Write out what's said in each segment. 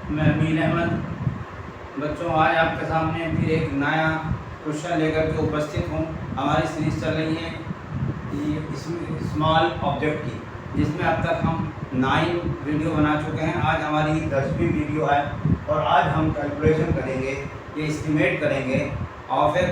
मैं अमीन अहमद। बच्चों, आज आपके सामने फिर एक नया क्वेश्चन लेकर के उपस्थित हूँ। हमारी सीरीज चल रही है ये स्मॉल ऑब्जेक्ट की, जिसमें अब तक हम 9 वीडियो बना चुके हैं। आज हमारी 10वीं वीडियो है और आज हम कैलकुलेशन करेंगे, ये एस्टिमेट करेंगे ऑफ ए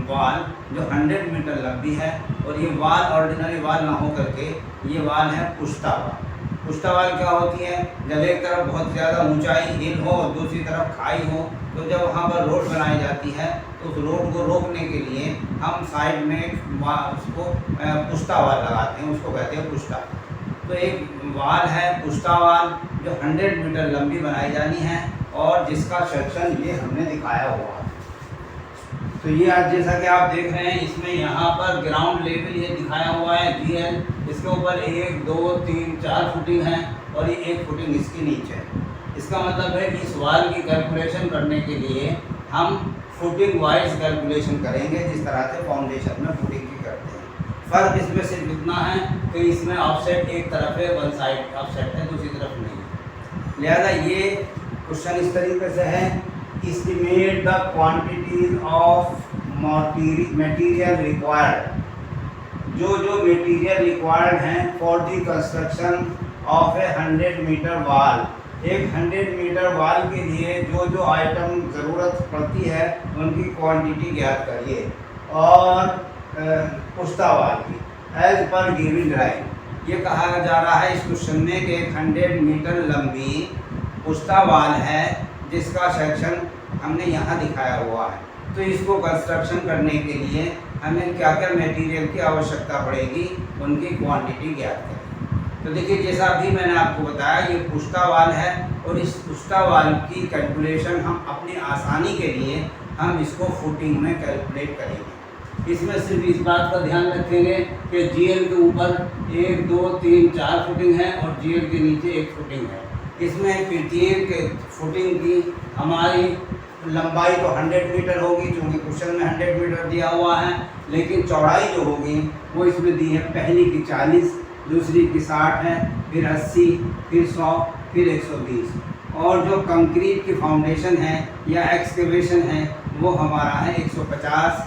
वाल जो 100 मीटर लंबी है। और ये वाल ऑर्डिनरी वाल ना हो करके ये वाल है पुश्ता वाल। पुश्ता वाल क्या होती है? जब एक तरफ बहुत ज़्यादा ऊंचाई हिल हो और दूसरी तरफ खाई हो, तो जब वहाँ पर रोड बनाई जाती है तो उस रोड को रोकने के लिए हम साइड में उसको पुश्ता वाल लगाते हैं, उसको कहते हैं पुश्ता। तो एक वाल है पुश्ता वाल जो 100 मीटर लंबी बनाई जानी है और जिसका सेक्शन ये हमने दिखाया हुआ है। तो ये आज जैसा कि आप देख रहे हैं, इसमें यहाँ पर ग्राउंड लेवल ये दिखाया हुआ है GL। इसके ऊपर 1 2 3 4 फुटिंग है और ये 1 फुटिंग इसके नीचे है। इसका मतलब है कि इस वाल की कैलकुलेशन करने के लिए हम फुटिंग वाइज कैलकुलेशन करेंगे, जिस तरह से फाउंडेशन में फुटिंग की करते हैं। फ़र्क इसमें सिर्फ इतना है कि इसमें ऑफसेट एक तरफ है, वन साइड ऑफसेट है, दूसरी तरफ नहीं है। लिहाजा ये क्वेश्चन इस तरीके से है, estimate the quantities of material required। जो मटेरियल रिक्वायर्ड हैं for the construction of a 100 metre wall. एक 100 मीटर वाल के लिए जो आइटम ज़रूरत पड़ती है उनकी क्वांटिटी ज्ञात करिए। और पुश्ता वाल की एज पर गिवन ड्राइंग, ये कहा जा रहा है इस क्वेश्चन में कि 100 मीटर लंबी पुश्ता वाल है जिसका सेक्शन हमने यहाँ दिखाया हुआ है। तो इसको कंस्ट्रक्शन करने के लिए हमें क्या क्या मटेरियल की आवश्यकता पड़ेगी, उनकी क्वांटिटी ज्ञात करें। तो देखिए, जैसा अभी मैंने आपको बताया, ये पुश्ता वाल है और इस पुश्ता वाल की कैलकुलेशन हम अपनी आसानी के लिए हम इसको फुटिंग में कैलकुलेट करेंगे। इसमें सिर्फ इस बात का ध्यान रखेंगे कि GL के ऊपर 1 2 3 4 फुटिंग है और GL के नीचे 1 फुटिंग है। इसमें प्रत्येक फुटिंग की हमारी लंबाई तो 100 मीटर होगी, चूँकि क्वेश्चन में 100 मीटर दिया हुआ है, लेकिन चौड़ाई जो होगी वो इसमें दी है। पहली की 40, दूसरी की 60 है, फिर 80, फिर 100, फिर 120। और जो कंक्रीट की फाउंडेशन है या एक्सकेवेशन है वो हमारा है 150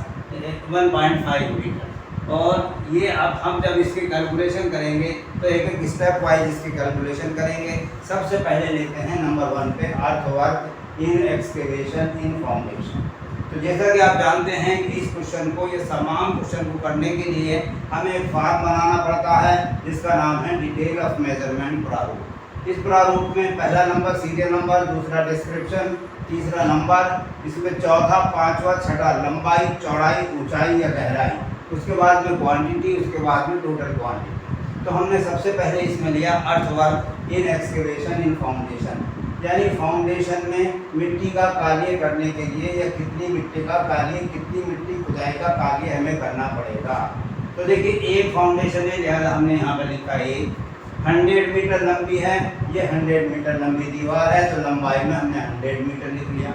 1.5 मीटर। और ये अब हम जब इसकी कैलकुलेशन करेंगे तो एक स्टेप वाइज इसकी कैलकुलेशन करेंगे। सबसे पहले लेते हैं नंबर 1 पे, अर्थवर्क इन एक्सकेवेशन इन फाउंडेशन। तो जैसा कि आप जानते हैं कि इस क्वेश्चन को, ये तमाम क्वेश्चन को करने के लिए हमें एक फॉर्म बनाना पड़ता है जिसका नाम है डिटेल ऑफ मेजरमेंट प्रारूप। इस प्रारूप में पहला नंबर सीरियल नंबर, दूसरा डिस्क्रिप्शन, तीसरा नंबर, इसमें चौथा, पाँचवा, छठा लंबाई, चौड़ाई, ऊंचाई या गहराई, उसके बाद में क्वांटिटी, उसके बाद में टोटल क्वांटिटी। तो हमने सबसे पहले इसमें लिया अर्थवर्क इन एक्सकेवेशन इन फाउंडेशन, यानी फाउंडेशन में मिट्टी का कार्य करने के लिए या कितनी मिट्टी का कार्य, कितनी मिट्टी खुदाई का कार्य हमें करना पड़ेगा। तो देखिए, एक फाउंडेशन है, लिहाजा हमने यहाँ पर लिखा 100 मीटर लंबी है। ये 100 मीटर लंबी दीवार है, तो लंबाई में हमने 100 मीटर लिख लिया।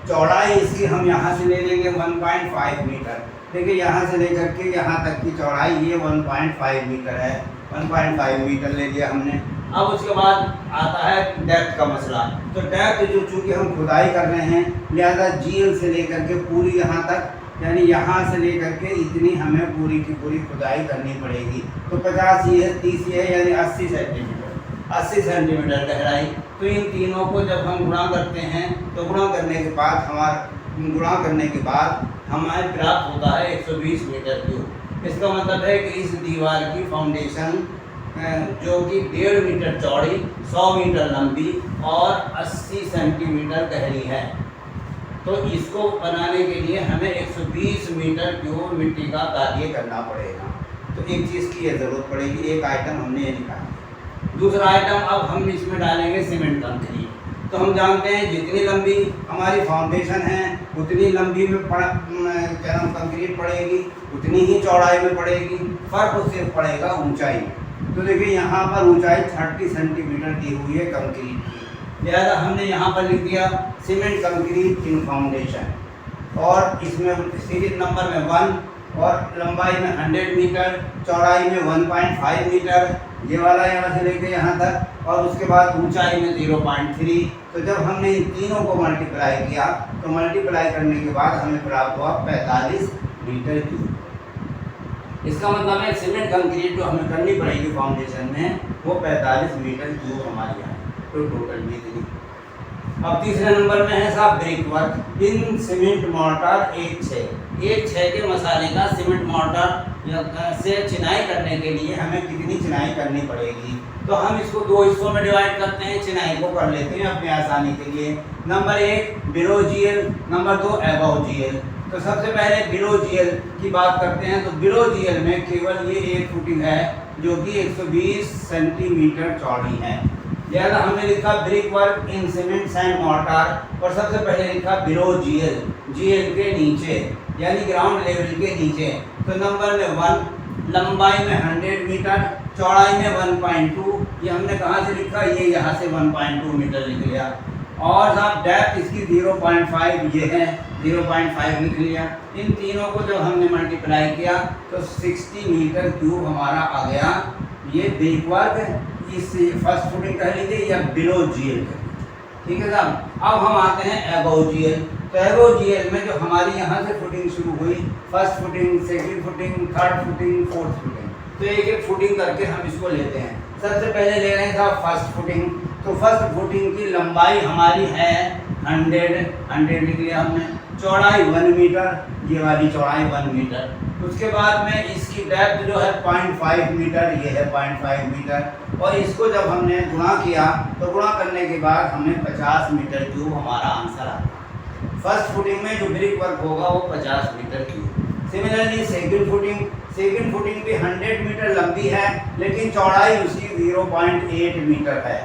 चौड़ाई इसकी हम यहाँ से ले लेंगे 1.5 मीटर। देखिए, यहाँ से लेकर के यहाँ तक की चौड़ाई ये 1.5 मीटर है, 1.5 मीटर ले लिया हमने। अब उसके बाद आता है डेप्थ का मसला। तो डेप्थ जो चूँकि हम खुदाई कर रहे हैं, लिहाजा GL से लेकर के पूरी यहाँ तक, यानी यहाँ से लेकर के इतनी हमें पूरी की पूरी खुदाई करनी पड़ेगी। तो 50 ये है, 30 ये है, यानी 80 सेंटीमीटर, 80 सेंटीमीटर गहराई। तो इन तीनों को जब हम गुणा करते हैं तो गुणा करने के बाद हमारे प्राप्त होता है 120 मीटर क्यूब। इसका मतलब है कि इस दीवार की फाउंडेशन जो कि 1.5 मीटर चौड़ी, 100 मीटर लंबी और 80 सेंटीमीटर गहरी है। तो इसको बनाने के लिए हमें 120 मीटर क्यूब मिट्टी का कार्य करना पड़ेगा। तो एक चीज़ की ये ज़रूरत पड़ेगी, एक आइटम हमने ये निकाला। दूसरा आइटम अब हम इसमें डालेंगे सीमेंट कंक्रीट। तो हम जानते हैं जितनी लंबी हमारी फाउंडेशन है उतनी लंबी में कंक्रीट पड़ेगी, उतनी ही चौड़ाई में पड़ेगी। फ़र्क सिर्फ पड़ेगा ऊंचाई में। तो देखिए, यहाँ पर ऊंचाई 30 सेंटीमीटर दी हुई है कंक्रीट की, लिहाजा हमने यहाँ पर लिख दिया सीमेंट कंक्रीट इन फाउंडेशन। और इसमें सीरीज नंबर में 1 और लंबाई में 100 मीटर, चौड़ाई में 1.5 मीटर, ये वाला यहाँ से लेके यहाँ तक, और उसके बाद ऊंचाई में 0.3। तो जब हमने इन तीनों को मल्टीप्लाई किया तो मल्टीप्लाई करने के बाद हमें प्राप्त हुआ 45 मीटर क्यूब। इसका मतलब है सीमेंट कंक्रीट जो हमें करनी पड़ेगी फाउंडेशन में वो 45 मीटर क्यूब हमारे यहाँ तो टोटल इतनी। अब तीसरे नंबर में है साहब brick work in cement mortar 1/6 के मसाले का सीमेंट मोर्टार से चिनाई करने के लिए हमें कितनी चिनाई करनी पड़ेगी। तो हम इसको दो हिस्सों में डिवाइड करते हैं, चिनाई को कर लेते हैं अपनी आसानी के लिए। Number 1 below GL, number 2 above GL. तो सबसे पहले बिलो जीएल की बात करते हैं। तो बिलो जीएल में केवल ये एक फुटिंग है जो कि 120 सेंटीमीटर चौड़ी है। लिहाजा हमने लिखा brick work in cement sand mortar और सबसे पहले लिखा बिलो जीएल, जीएल के नीचे यानी ग्राउंड लेवल के नीचे। तो नंबर में 1, लंबाई में 100 मीटर, चौड़ाई में 1.2। ये हमने कहाँ से लिखा, ये यहाँ से 1.2 मीटर लिख लिया। और साहब डेप्थ इसकी 0.5 ये है, 0.5 लिख लिया। इन तीनों को जब हमने मल्टीप्लाई किया तो 60 मीटर क्यूब हमारा आ गया। ये ब्रिक वर्क इस फर्स्ट फुटिंग कह लीजिए या बिलो जीएल, ठीक है साहब। अब हम आते हैं अबव जीएल। तो अबव जीएल में जो हमारी यहाँ से फुटिंग शुरू हुई, first footing, second footing, third footing, fourth footing, तो एक एक फुटिंग करके हम इसको लेते हैं। सबसे पहले ले रहे हैं साहब फर्स्ट फुटिंग। तो फर्स्ट फुटिंग की लंबाई हमारी है 100 लिख लिया हमने, चौड़ाई 1 मीटर, ये वाली चौड़ाई 1 मीटर। उसके बाद में इसकी डेप्थ जो है 0.5 मीटर, ये है 0.5 मीटर। और इसको जब हमने गुणा किया तो गुणा करने के बाद हमें 50 मीटर क्यूब हमारा आंसर आता। फर्स्ट फुटिंग में जो ब्रिक वर्क होगा वो 50 metre cube. Similarly second footing भी 100 मीटर लंबी है लेकिन चौड़ाई उसकी 0.8 मीटर है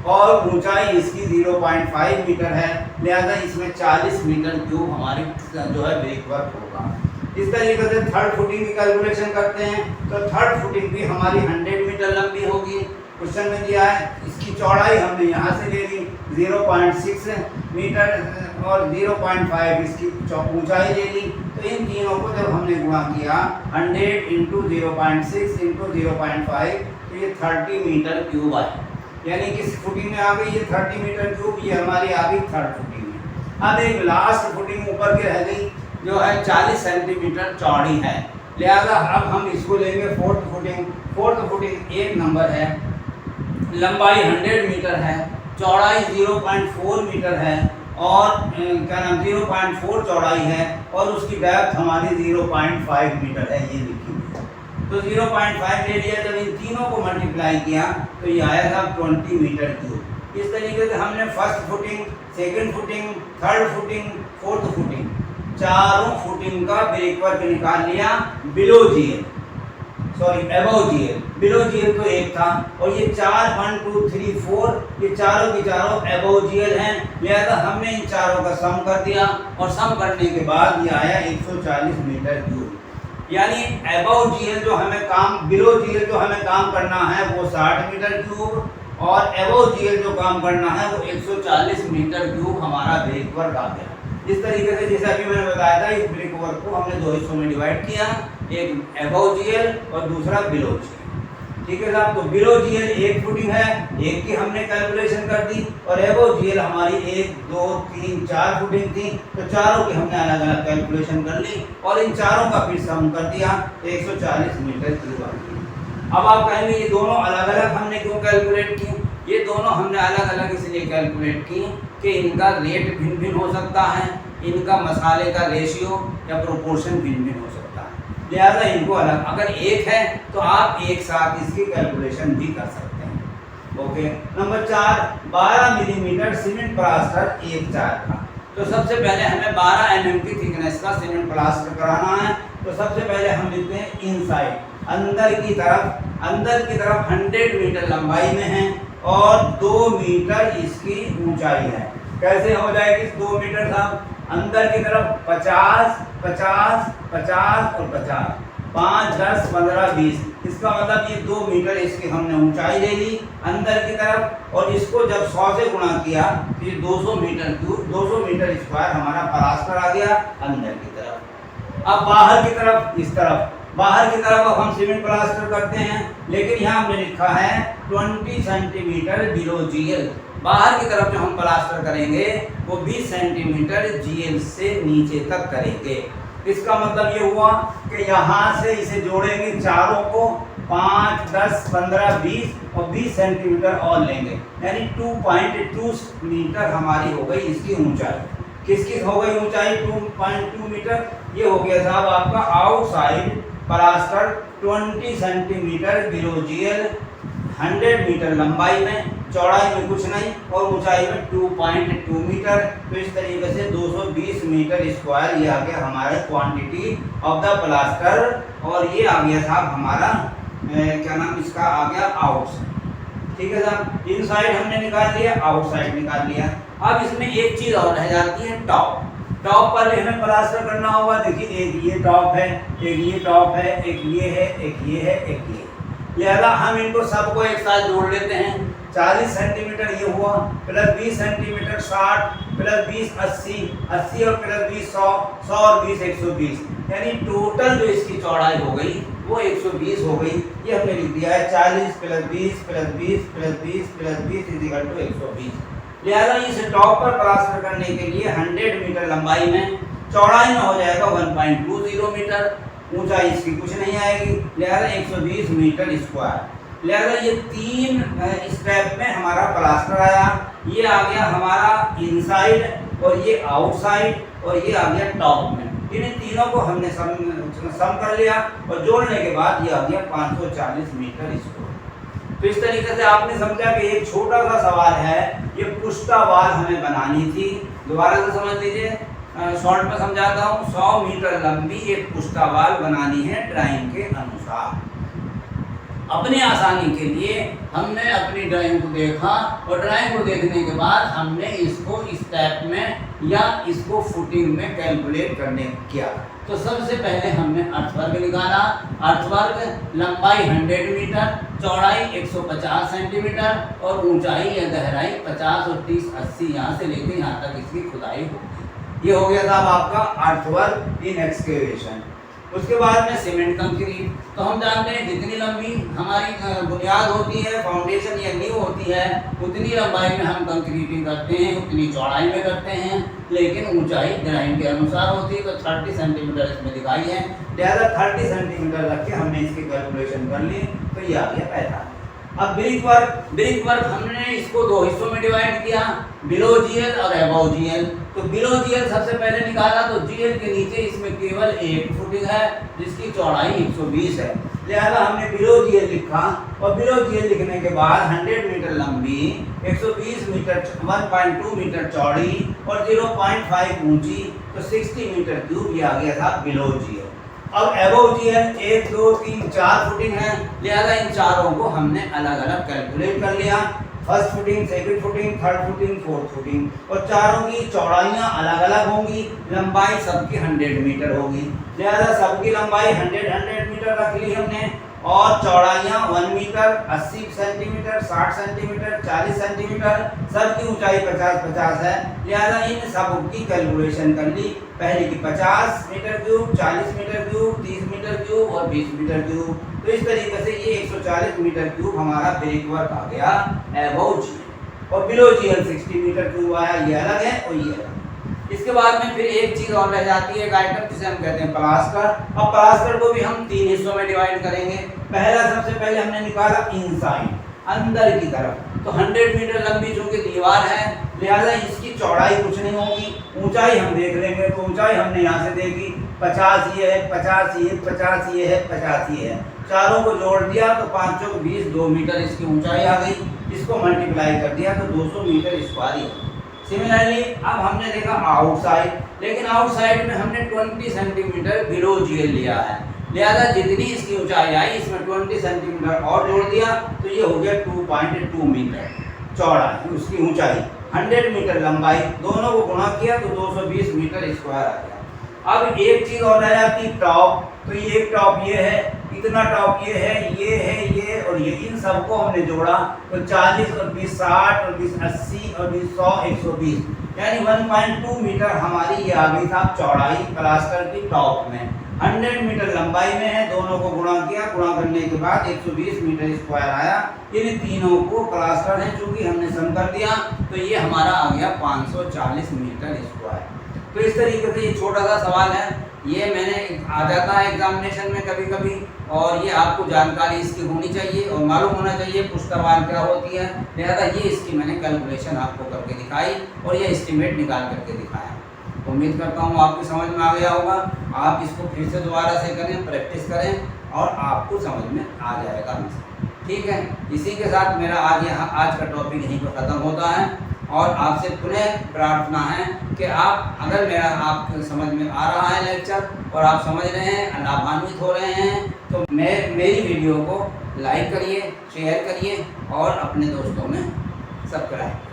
और ऊंचाई इसकी 0.5 मीटर है। लिहाजा इसमें 40 मीटर क्यूब हमारी जो है ब्रिक वर्क होगा। इस तरीके से थर्ड फुटिंग की कैलकुलेशन करते हैं। तो थर्ड फुटिंग भी हमारी 100 मीटर लंबी होगी, क्वेश्चन में दिया है। इसकी चौड़ाई हमने यहाँ से ले ली 0.6 मीटर और 0.5 इसकी ऊंचाई ले ली। तो इन तीनों को जब हमने गुणा किया 100 × 0.6 × 0.5 तो ये 30 मीटर क्यूब आए। यानी किस फुटिंग में आ गई ये 30 मीटर क्यूब, ये हमारी आ गई थर्ड फुटिंग में। अब एक लास्ट फुटिंग ऊपर के रह गई जो है 40 सेंटीमीटर चौड़ी है। लिहाजा अब हम इसको लेंगे फोर्थ फुटिंग। फोर्थ फुटिंग एक नंबर है, लंबाई 100 मीटर है, चौड़ाई 0.4 मीटर है और क्या नाम 0.4 चौड़ाई है और उसकी डेप्थ हमारी 0.5 मीटर है, ये लिखी हुई है। तो 0.5 ले लिया। जब इन तीनों को मल्टीप्लाई किया तो ये आया था 20 मीटर क्यूब। इस तरीके से हमने first footing, second footing, third footing, fourth footing, चारों फुटिंग का ब्रेक वर्क निकाल लिया below GL, sorry above GL. Below GL तो एक था और ये 4 1 2 3 4 ये चारों की चारों अबव जीएल हैं। लिहाजा हमने इन चारों का सम कर दिया और सम करने के बाद ये आया 140 मीटर क्यूब। यानी अबव जीएल जो हमें काम, बिलो जीएल जो हमें काम करना है वो 60 मीटर क्यूब और अबव जीएल जो काम करना है वो 140 मीटर क्यूब हमारा ब्रेक वर्क आ गया। इस तरीके से जैसे अभी मैंने बताया था इस ब्रेक वर्क को हमने दो हिस्सों में डिवाइड किया, एक अबव जीएल और दूसरा बिलो जीएल। ठीक है साहब। तो बिलो जीएल एक फुटिंग है, एक की हमने कैलकुलेशन कर दी और अबव जीएल हमारी 1 2 3 4 फुटिंग थी। तो चारों की हमने अलग अलग कैलकुलेशन कर ली और इन चारों का फिर सम कर दिया 140 मीटर क्यूब आ गई। अब आप कहेंगे ये दोनों अलग अलग हमने क्यों कैलकुलेट की? ये दोनों हमने अलग अलग इसलिए कैलकुलेट की कि इनका रेट भिन्न भिन्न हो सकता है, इनका मसाले का रेशियो या प्रोपोर्शन भिन्न भिन्न हो सकता है। लिहाजा इनको अलग, अगर एक है तो आप एक साथ इसकी कैलकुलेशन भी कर सकते हैं। Okay. Number 4 12 millimetre cement plaster 1/4 का। तो सबसे पहले हमें 12 mm की थिकनेस का सीमेंट प्लास्टर कराना है। तो सबसे पहले हम लिखते हैं इनसाइड, अंदर की तरफ 100 मीटर लंबाई में है और 2 मीटर इसकी ऊंचाई है। कैसे हो जाएगी 2 मीटर साहब? अंदर की तरफ 50 50 50 और 50, 5 10 15 20। इसका मतलब ये 2 मीटर इसकी हमने ऊंचाई ले ली अंदर की तरफ और इसको जब 100 से गुणा किया तो ये 200 मीटर क्यूब, 200 मीटर स्क्वायर हमारा प्लास्टर आ गया अंदर की तरफ। अब बाहर की तरफ, इस तरफ बाहर की तरफ अब हम सीमेंट प्लास्टर करते हैं, लेकिन यहाँ हमने लिखा है 20 सेंटीमीटर बिलो जीएल। बाहर की तरफ जो हम प्लास्टर करेंगे वो 20 सेंटीमीटर जीएल से नीचे तक करेंगे। इसका मतलब ये हुआ कि यहाँ से इसे जोड़ेंगे चारों को, 5, 10, 15, 20 और 20 सेंटीमीटर और लेंगे, यानी 2.2 मीटर हमारी हो गई इसकी ऊंचाई। किसकी हो गई ऊंचाई 2.2 मीटर? ये हो गया साहब आपका outside plaster 20 centimetre below GL, 100 metre लंबाई में, चौड़ाई में कुछ नहीं और ऊंचाई में 2.2 मीटर। तो इस तरीके से 220 मीटर स्क्वायर ये आ गया हमारा क्वांटिटी ऑफ द प्लास्टर। और ये आ गया साहब हमारा क्या नाम इसका आ गया आउटसाइड। ठीक है साहब, इनसाइड हमने निकाल लिया, आउटसाइड निकाल लिया। अब इसमें एक चीज और रह जाती है टॉप। टॉप पर हमें प्लास्टर करना होगा। देखिए एक ये टॉप है, एक ये टॉप है, एक ये है, एक ये है, एक ये। लिहाजा हम इनको सबको एक साथ जोड़ लेते हैं। 40 सेंटीमीटर ये हुआ, प्लस 20 सेंटीमीटर 60, प्लस 20 80, 80 और प्लस 20 100, 100 और 20 120, यानी टोटल जो इसकी चौड़ाई हो गई वो 120 हो गई। ये हमने लिख दिया है 40 plus 20 plus 20 plus 20 plus 20 equal to 120। लिहाजा इस टॉप पर प्लास्टर करने के लिए 100 मीटर लंबाई में, चौड़ाई में हो जाएगा 1.20 मीटर, ऊंचाई इसकी कुछ नहीं आएगी, लिहाजा 120 मीटर स्क्वायर। लिहाजा ये 3 स्टेप में हमारा प्लास्टर आया। ये आ गया हमारा इनसाइड और ये आउटसाइड और ये आ गया टॉप में। इन तीनों को हमने सम कर लिया और जोड़ने के बाद ये आ गया 540 मीटर स्क्वायर। तो इस तरीके से आपने समझा कि एक छोटा सा सवाल है, ये पुष्टा वाल हमें बनानी थी। दोबारा से समझ लीजिए, शॉर्ट में समझाता हूँ। 100 मीटर लंबी एक पुष्टा वाल बनानी है ड्राइंग के अनुसार। अपने आसानी के लिए हमने अपनी ड्राइंग को देखा और ड्राइंग को देखने के बाद हमने इसको स्टेप में या इसको फुटिंग में कैलकुलेट करने किया। तो सबसे पहले हमने अर्थवर्ग निकाला। अर्थवर्ग लंबाई 100 मीटर, चौड़ाई 150 सेंटीमीटर और ऊंचाई या गहराई 50 और 30 80 यहाँ से लेकर यहाँ तक इसकी खुदाई होगी। ये हो गया था आपका अर्थवर्ग इन एक्सकेवेशन। उसके बाद में सीमेंट कंक्रीट। तो हम जानते हैं जितनी लंबी हमारी बुनियाद होती है, फाउंडेशन या नींव होती है, उतनी लंबाई में हम कंक्रीटिंग करते हैं, उतनी चौड़ाई में करते हैं, लेकिन ऊंचाई ड्राइंग के अनुसार होती है। तो 30 सेंटीमीटर इसमें दिखाई है, लिहाजा 30 सेंटीमीटर रख के हमने इसकी कैलकुलेशन कर ली। तो ये आ गया पहला। अब ब्रिक वर्क हमने इसको 2 हिस्सों में डिवाइड किया, बिलो जीएल और अबव जीएल। तो बिलो जीएल सबसे पहले निकाला, तो जीएल के नीचे इसमें केवल एक फुटिंग है जिसकी चौड़ाई 120 है, लिहाजा हमने बिलो जीएल लिखा। और बिलो जीएल लिखने के बाद 100 मीटर लंबी, 120 मीटर 1.2 मीटर चौड़ी और 0.5 ऊंची, तो 60 मीटर क्यूब ये आ गया था बिलो जीएल। अब अबव जीएल 1 2 3 4 फुटिंग है, लिहाजा इन चारों को हमने अलग अलग कैलकुलेट कर लिया। First footing, second footing, third footing, fourth footing. और चारों की चौड़ाइयाँ अलग अलग होंगी, लंबाई सबकी 100 मीटर होगी, लिहाजा सबकी लंबाई 100 मीटर रख ली हमने। और चौड़ाइयाँ 1 मीटर, 80 सेंटीमीटर, 60 सेंटीमीटर, 40 सेंटीमीटर, सबकी ऊंचाई 50-50 है, लिहाजा इन सब की कैलकुलेशन कर ली। पहले की 50 metre cube, 40 metre cube, 30 metre cube और 20 मीटर क्यूब। तो इस तरीके से ये 140 मीटर क्यूब हमारा ब्रिक वर्क आ गया अबव जीएल। और बिलो जीएल 60 मीटर क्यूब आया, ये अलग है और ये अलग। इसके बाद में फिर एक चीज और रह जाती है, एक आइटम जिसे हम कहते हैं प्लास्टर। अब प्लास्टर को भी हम 3 हिस्सों में डिवाइड करेंगे। पहला सबसे पहले हमने निकाला इनसाइड, अंदर की तरफ। तो 100 मीटर लंबी चूंकि दीवार है, लिहाजा इसकी चौड़ाई कुछ नहीं होगी, ऊंचाई हम देख लेंगे। तो ऊंचाई हमने यहाँ से देखी, 50 ये है, 50 ये, 50 ये है, 50 ये है, चारों को जोड़ दिया तो 5 चौक 20, 2 मीटर इसकी ऊंचाई आ गई। इसको मल्टीप्लाई कर दिया तो 200 मीटर स्क्वायर। सिमिलरली अब हमने देखा आउटसाइड, लेकिन आउटसाइड में हमने 20 सेंटीमीटर बिलो जीएल लिया है, लिहाजा जितनी इसकी ऊंचाई आई इसमें 20 सेंटीमीटर और जोड़ दिया, तो ये हो गया 2.2 मीटर चौड़ा उसकी ऊंचाई, 100 मीटर लंबाई, दोनों को गुणा किया तो 220 मीटर स्क्वायर आ गया। अब एक चीज और रह जाती टॉप। तो ये टॉप ये है, इतना टॉप ये है, ये है, ये और ये इन सबको हमने जोड़ा तो 40 और 20 60 और 20 80 और 20 100 120 यानी 1.2 मीटर हमारी ये आ गई था चौड़ाई प्लास्टर की टॉप में। 100 मीटर लंबाई में है, दोनों को गुणा किया, गुणा करने के बाद 120 मीटर स्क्वायर आया। इन तीनों को प्लास्टर है चूंकि हमने सम कर दिया तो ये हमारा आ गया 540 मीटर स्क्वायर। तो इस तरीके से ये छोटा सा सवाल है, ये मैंने आ जाता है एग्जामिनेशन में कभी कभी, और ये आपको जानकारी इसकी होनी चाहिए और मालूम होना चाहिए पुष्टवान क्या होती है। लिहाजा ये इसकी मैंने कैलकुलेशन आपको करके दिखाई और ये एस्टीमेट निकाल करके दिखाया। उम्मीद करता हूँ आपकी समझ में आ गया होगा। आप इसको फिर से दोबारा से करें, प्रैक्टिस करें और आपको समझ में आ जाएगा। ठीक है, इसी के साथ मेरा आज का टॉपिक यहीं पर ख़त्म होता है और आपसे पुनः प्रार्थना है कि आप अगर मेरा आपके समझ में आ रहा है लेक्चर और आप समझ रहे हैं, लाभान्वित हो रहे हैं, तो मेरी वीडियो को लाइक करिए, शेयर करिए और अपने दोस्तों में सब्सक्राइब करिए।